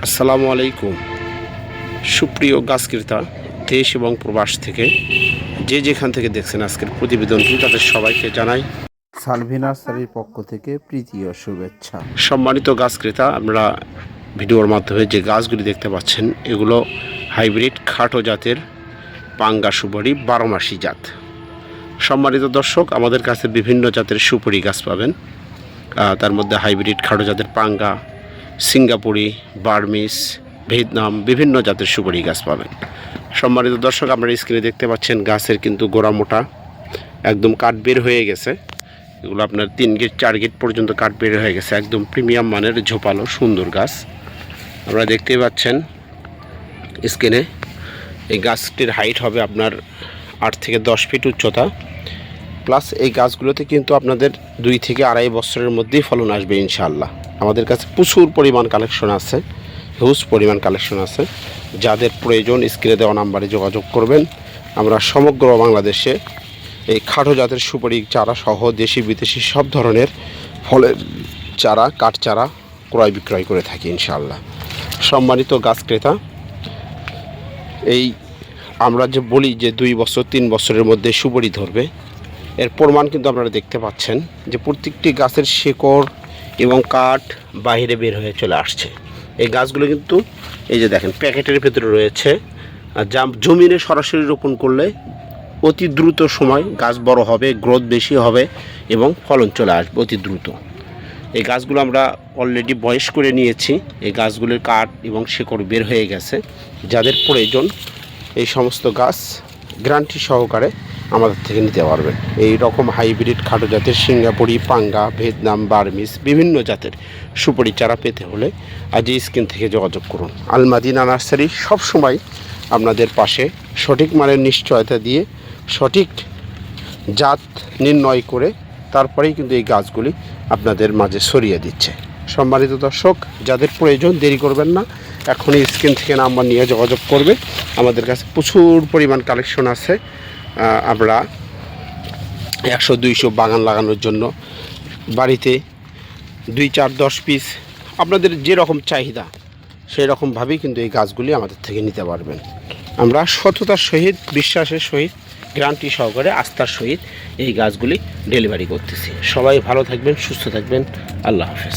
আসসালামু আলাইকুম সুপ্রিয় গাছ ক্রেতা দেশ এবং প্রবাস থেকে যে যেখান থেকে দেখছেন আজকের প্রতিবেদনটি তাদের সবাইকে জানাই সালভি নার্সারির পক্ষ থেকে প্রীতি ও শুভেচ্ছা। সম্মানিত গাছ ক্রেতা, আমরা ভিডিওর মাধ্যমে যে গাছগুলি দেখতে পাচ্ছেন এগুলো হাইব্রিড খাটো জাতের পাঙ্গা সুপারি 12 মাসি জাত। সম্মানিত দর্শক, আমাদের কাছে বিভিন্ন জাতের সুপারি গাছ পাবেন। তার মধ্যে হাইব্রিড খাটো জাতের পাঙ্গা, সিঙ্গাপুরি, বার্মিস, ভিয়েতনাম বিভিন্ন জাতের সুপারি গাছ পাবেন। সম্মানিত দর্শক, আপনারা স্ক্রিনে দেখতে পাচ্ছেন গাছের কিন্তু গোড়া মোটা, একদম কাঠ বের হয়ে গেছে। এগুলো আপনার 3 গেট 4 গেট পর্যন্ত কাঠ বের হয়ে গেছে, একদম প্রিমিয়াম মানের ঝোপালো সুন্দর গাছ। আপনারা দেখতেই পাচ্ছেন স্ক্রিনে। এই গাছটির হাইট হবে আপনার 8 থেকে 10 ফিট উচ্চতা। প্লাস এই গাছগুলোতে কিন্তু আপনাদের 2 থেকে 2.5 বছরের মধ্যেই ফলন আসবে ইনশাআল্লাহ। আমাদের কাছে প্রচুর পরিমাণ কালেকশন আছে, হিউজ পরিমাণ কালেকশন আছে। যাদের প্রয়োজন স্ক্রিনে দেওয়া নাম্বারে যোগাযোগ করবেন। আমরা সমগ্র বাংলাদেশে এই খাটো জাতের সুপারি চারা সহ দেশি বিদেশি সব ধরনের ফলের চারা, কাঠ চারা ক্রয় বিক্রয় করে থাকি ইনশাআল্লাহ। সম্মানিত গাছ ক্রেতা, এই আমরা যে বলি যে 2 বছর 3 বছরের মধ্যে সুপারি ধরবে, এর প্রমাণ কিন্তু আপনারা দেখতে পাচ্ছেন যে প্রত্যেকটি গাছের শেকড় এবং কাঠ বাইরে বের হয়ে চলে আসছে। এই গাছগুলো কিন্তু এই যে দেখেন প্যাকেটের ভেতরে রয়েছে। আর জমিনে সরাসরি রোপণ করলে অতি দ্রুত সময় গাছ বড় হবে, গ্রোথ বেশি হবে এবং ফলন চলে আসবে অতি দ্রুত। এই গাছগুলো আমরা অলরেডি বয়স করে নিয়েছি। এই গাছগুলির কাঠ এবং শেকড় বের হয়ে গেছে। যাদের প্রয়োজন এই সমস্ত গাছ গ্যারান্টি সহকারে আমাদের থেকে নিতে পারবেন। এই রকম হাইব্রিড খাটো জাতের সিঙ্গাপুরি, পাঙ্গা, ভিয়েতনাম, বার্মিস বিভিন্ন জাতের সুপারি চারা পেতে হলে আজই স্ক্রিন থেকে যোগাযোগ করুন। আল মাদিনা নার্সারি সবসময় আপনাদের পাশে সঠিক মানের নিশ্চয়তা দিয়ে সঠিক জাত নির্ণয় করে তারপরেই কিন্তু এই গাছগুলি আপনাদের মাঝে ছড়িয়ে দিচ্ছে। সম্মানিত দর্শক, যাদের প্রয়োজন দেরি করবেন না, এখনই স্ক্রিন থেকে নাম্বার নিয়ে যোগাযোগ করবে। আমাদের কাছে প্রচুর পরিমাণ কালেকশন আছে। আমরা 100-200 বাগান লাগানোর জন্য বাড়িতে 2, 4, 10 পিস আপনাদের যেরকম চাহিদা সেই রকমভাবেই কিন্তু এই গাছগুলি আমাদের থেকে নিতে পারবেন। আমরা সততার সহিত, বিশ্বাসের সহিত, গ্যারান্টি সহকারে, আস্থার সহিত এই গাছগুলি ডেলিভারি করতেছি। সবাই ভালো থাকবেন, সুস্থ থাকবেন। আল্লাহ হাফেজ।